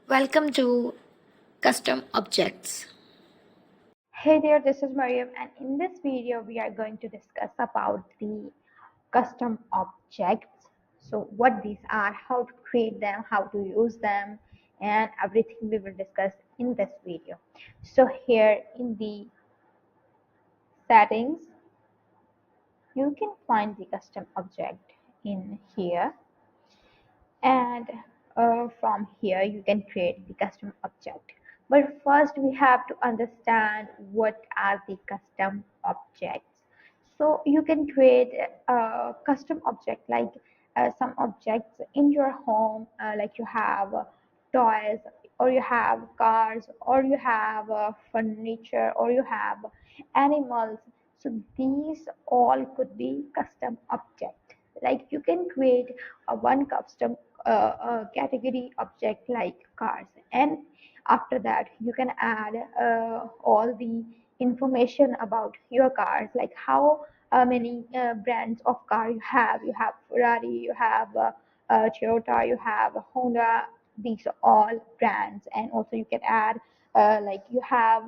Welcome to Custom Objects. Hey there, this is Mariam, and in this video we are going to discuss about the custom objects. So what these are, how to create them, how to use them, and everything we will discuss in this video. So here in the settings, you can find the custom object in here, and from here you can create the custom object. But first we have to understand what are the custom objects. So you can create a custom object like some objects in your home, like you have toys, or you have cars, or you have furniture, or you have animals. So these all could be custom object. Like you can create a one custom category object like cars, and after that you can add all the information about your cars, like how many brands of car you have Ferrari, you have Toyota, you have Honda. These are all brands, and also you can add like you have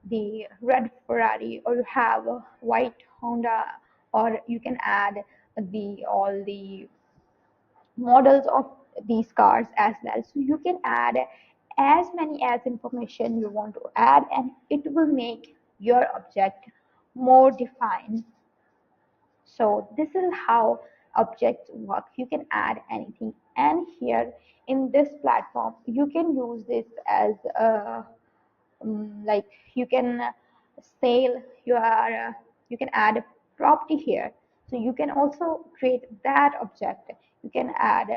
the red Ferrari, or you have a white Honda, or you can add the all the models of these cars as well. So you can add as many as information you want to add, and it will make your object more defined. So this is how objects work. You can add anything, and here in this platform you can use this as a like you can sell your you can add a property here. So you can also create that object. You can add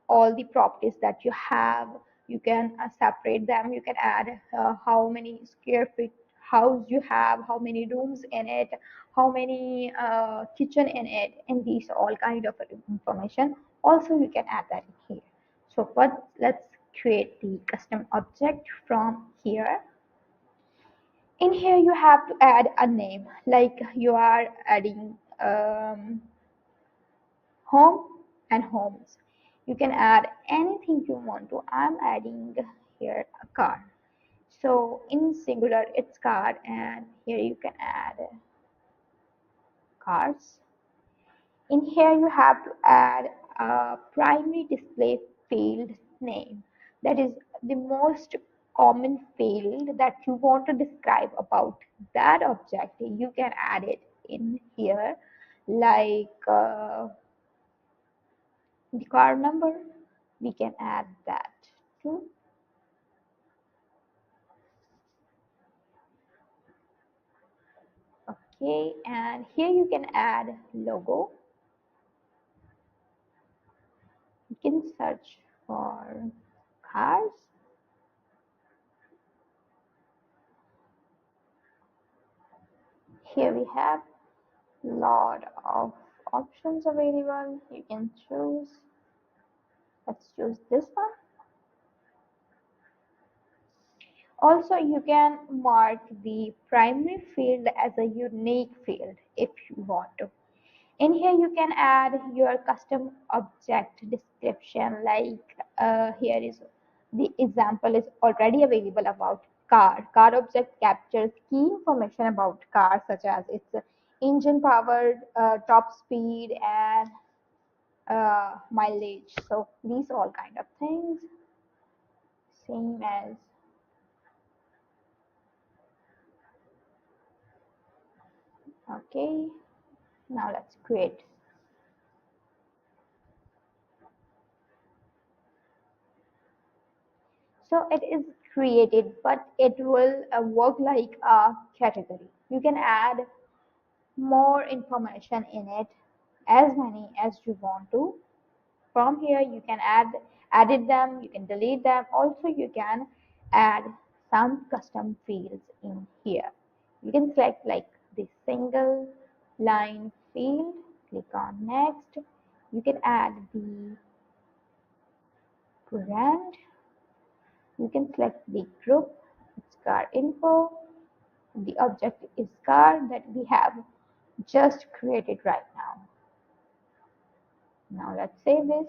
all the properties that you have. You can separate them. You can add how many square feet house you have, how many rooms in it, how many kitchen in it, and these all kind of information also you can add that in here. So first let's create the custom object from here. In here you have to add a name, like you are adding home and homes. You can add anything you want to. I'm adding here a car, so in singular it's car, and here you can add cars. In here you have to add a primary display field name. That is the most common field that you want to describe about that object. You can add it in here, like the car number. We can add that too. Okay, and here you can add logo. You can search for cars. Here we have lot of options available. You can choose. Let's choose this one. Also, you can mark the primary field as a unique field if you want to. In here you can add your custom object description, like here is the example is already available about car object captures key information about car, such as its engine power, top speed, and mileage. So these all kind of things, same as okay. Now let's create. So it is created, but it will work like a category. You can add more information in it, as many as you want to. From here you can edit them, you can delete them. Also you can add some custom fields in here. You can select like the single line field, click on next. You can add the brand. You can select the group, it's car info. The object is car that we have just created right now. Now let's save this.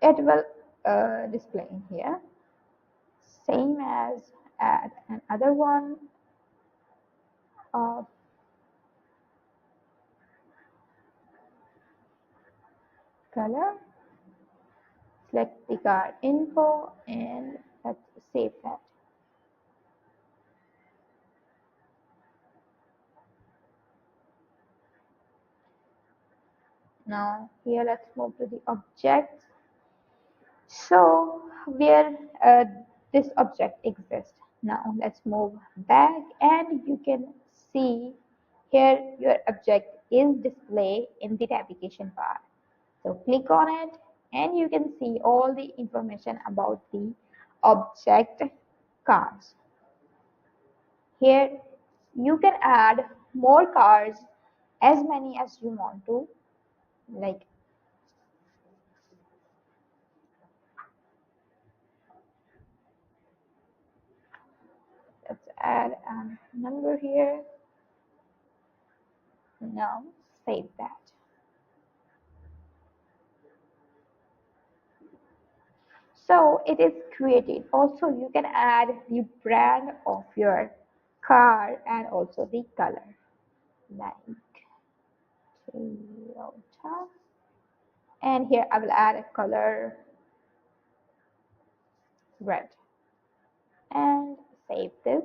it will display in here. Same as add another one of color. Select the card info and let's save that. Now here let's move to the objects. So where this object exists. Now let's move back and you can see here your object is displayed in the navigation bar. So click on it and you can see all the information about the object cars. Here you can add more cars as many as you want to, like let's add a number here. Now save that. So it is created. Also, you can add the brand of your car and also the color, like Toyota. And here I will add a color red and save this.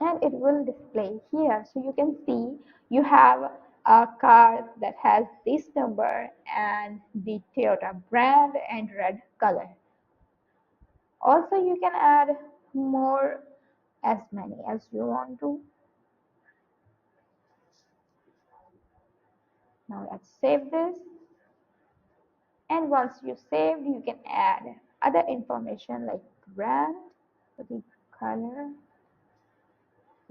And it will display here. So you can see you have a car that has this number and the Toyota brand and red color. Also, you can add more as many as you want to. Now let's save this. And once you saved, you can add other information like brand, the color,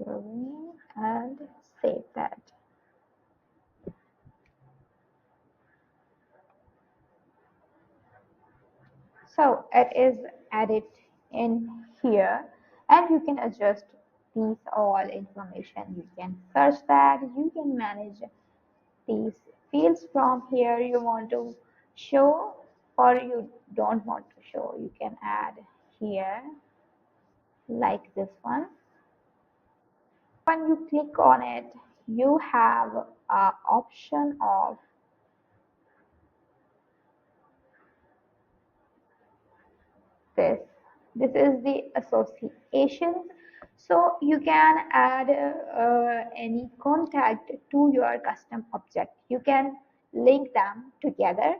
green, and save that. So it is added in here and you can adjust these all information. You can search that, you can manage these fields from here you want to show or you don't want to show. You can add here like this one. When you click on it, you have an option of this. This is the associations. So you can add any contact to your custom object. You can link them together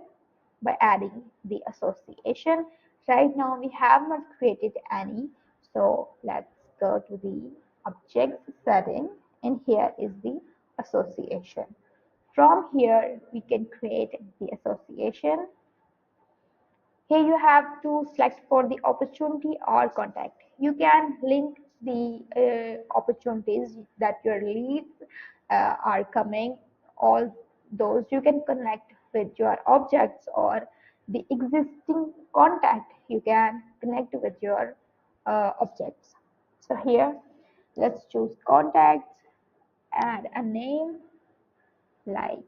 by adding the association. Right now we have not created any. So let's go to the object setting and here is the association. From here we can create the association. Here you have to select for the opportunity or contact. You can link the opportunities that your leads are coming, all those you can connect with your objects or the existing contact you can connect with your objects. So here, let's choose contacts, add a name like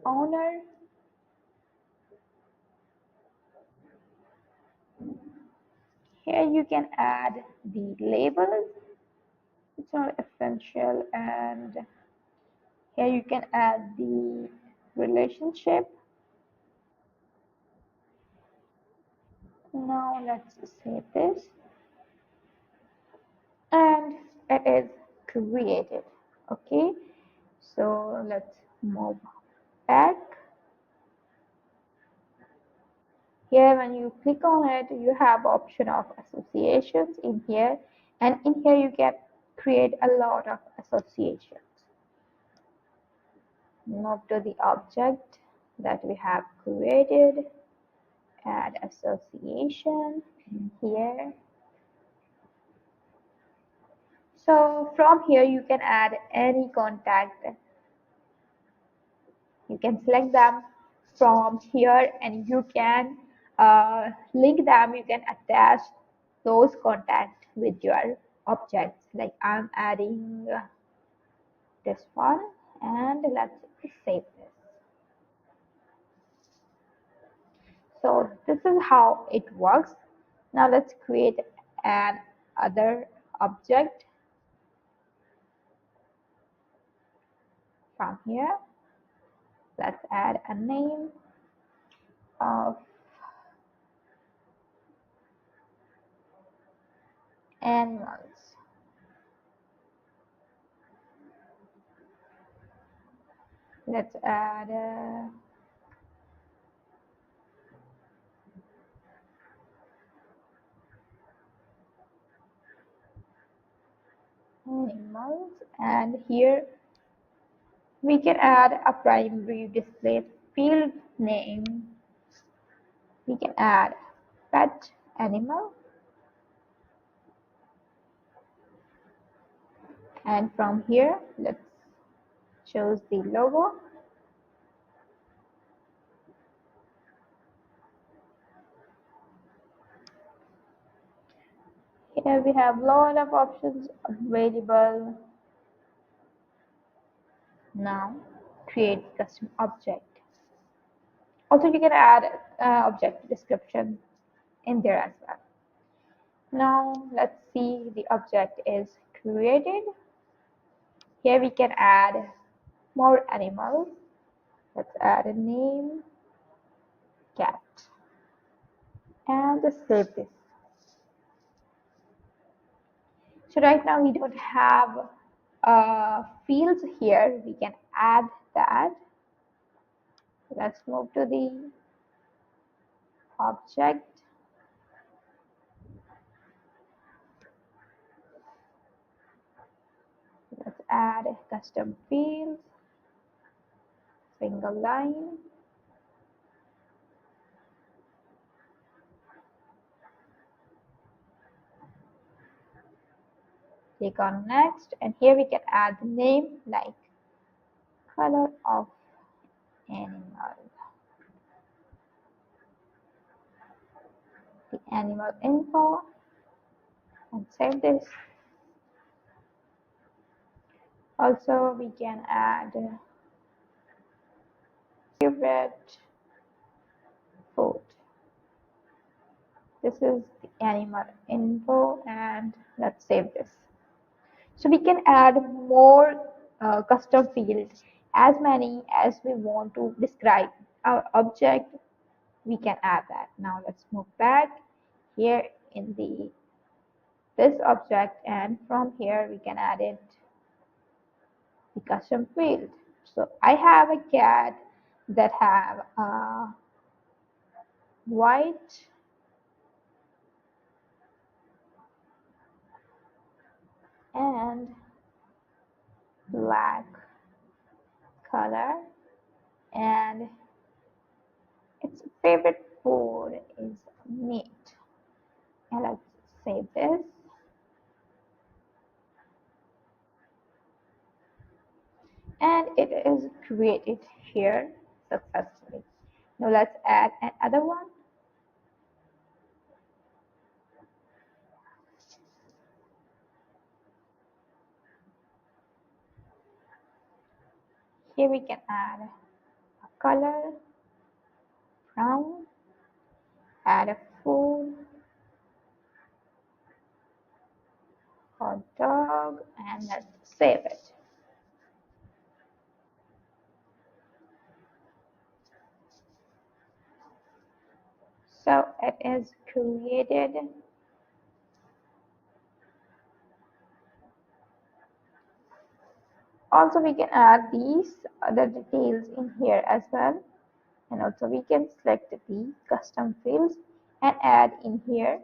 owner. Here you can add the labels which are essential and here you can add the relationship. Now let's save this and it is created. Okay, so let's move back. Here when you click on it you have option of associations in here and in here you can create a lot of associations. Move to the object that we have created, add association here. So from here you can add any contact. You can select them from here and you can link them. You can attach those contacts with your objects. Like I'm adding this one and let's save this. So this is how it works. Now let's create an other object from here. Let's add a name of animals. Let's add animals, and here we can add a primary display field name. We can add pet animal, and from here let's choose the logo. Here we have a lot of options available. Now create custom object. Also you can add object description in there as well. Now let's see the object is created. Here we can add more animals. Let's add a name, cat, and just save this. So right now we don't have fields here. We can add that. Let's move to the object. Let's add custom fields, single line. Click on next, and here we can add the name like color of animal, the animal info, and save this. Also we can add favorite food. This is the animal info, and let's save this. So we can add more custom fields, as many as we want to describe our object. We can add that. Now let's move back here in this object, and from here we can add it the custom field. So I have a cat that have white and black color, and its favorite food is meat. And let's save this. And it is created here successfully. Now let's add another one. Here we can add a color, brown, add a food, hot dog, and let's save it. So it is created. Also we can add these other details in here as well, and also we can select the custom fields and add in here.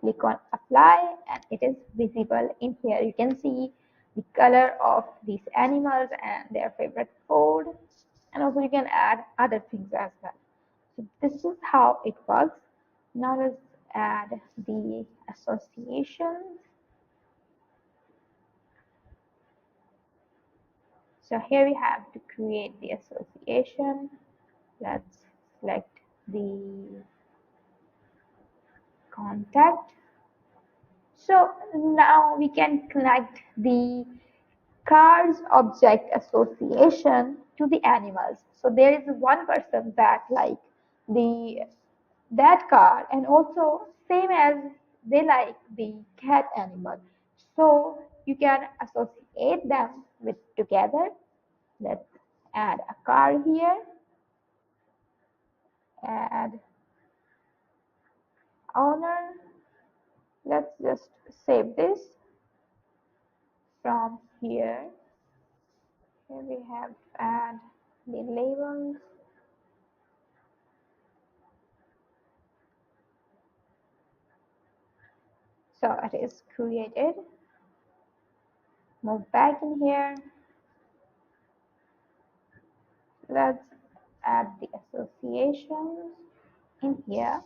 Click on apply, and it is visible in here. You can see the color of these animals and their favorite food, and also you can add other things as well. So this is how it works. Now let's add the associations. So here we have to create the association. Let's select the contact. So now we can connect the cars object association to the animals. So there is one person that like the that car, and also same as they like the cat animal. So you can associate them with together. Let's add a car here, add owner. Let's just save this from here. Here we have add the labels. So it is created. Move back in here. Let's add the associations in here.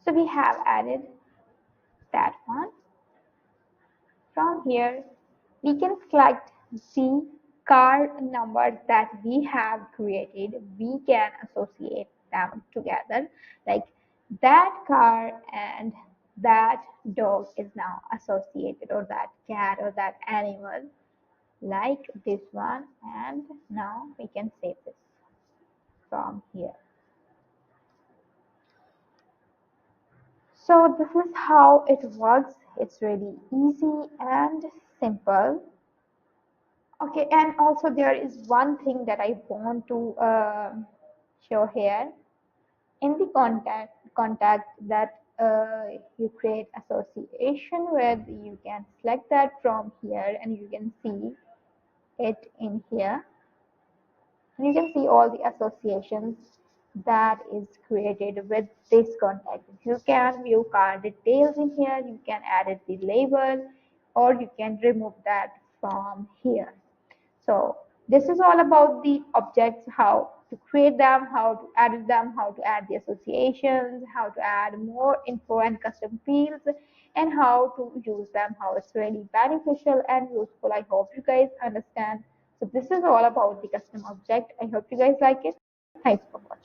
So we have added that one. From here, we can select the car numbers that we have created. We can associate them together. Like that car and that dog is now associated, or that cat or that animal, like this one. And now we can save this from here. So this is how it works. It's really easy and simple. Okay, and also there is one thing that I want to show here. In the contact that you create association with, you can select that from here, and you can see it in here. And you can see all the associations that is created with this contact. You can view card details in here, you can add the label, or you can remove that from here. So this is all about the objects, how to create them, how to edit them, how to add the associations, how to add more info and custom fields, and how to use them, how it's really beneficial and useful. I hope you guys understand. So this is all about the custom object. I hope you guys like it. Thanks for watching.